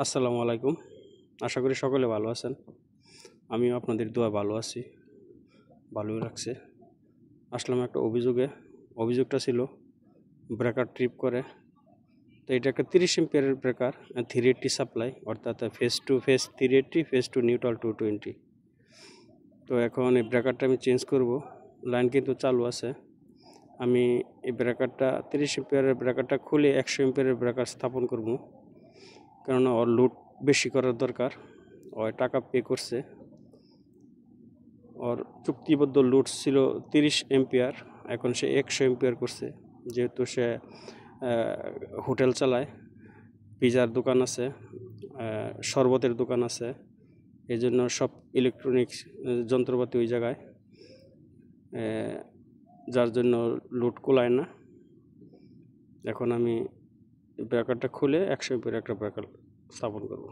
আসসালামু আলাইকুম। আশা করি সকলে ভালো আছেন। আমিও আপনাদের দোয়া ভালো আছি, ভালোই রাখছে। আসলাম একটা অভিযোগটা ছিল ব্রেকার ট্রিপ করে। তো এটা একটা 30 এম্পিয়ারের ব্রেকার, 380 সাপ্লাই, অর্থাৎ phase to phase 380, phase to neutral 220। তো এখন এই ব্রেকারটা আমি চেঞ্জ করব। লাইন কিন্তু চালু আছে। আমি এই ব্রেকারটা 30 এম্পিয়ারের ব্রেকারটা খুলে 100 এম্পিয়ারের ব্রেকার স্থাপন করব, কেননা ওর লোড বেশি করার দরকার। ও টাকা পে করছে, ওর চুক্তিবদ্ধ লোড ছিল 30 এম্পিয়ার, এখন সে 100 এম্পিয়ার করছে। যেহেতু সে হোটেল চালায়, পিজার দোকান আছে, শরবতের দোকান আছে, এই জন্য সব ইলেকট্রনিক্স যন্ত্রপাতি ওই জায়গায়, যার জন্য লোড কুলায় না। এখন আমি ব্রেকারটা খুলে 100 এম্পিয়ার একটা ব্রেকার স্থাপন করব।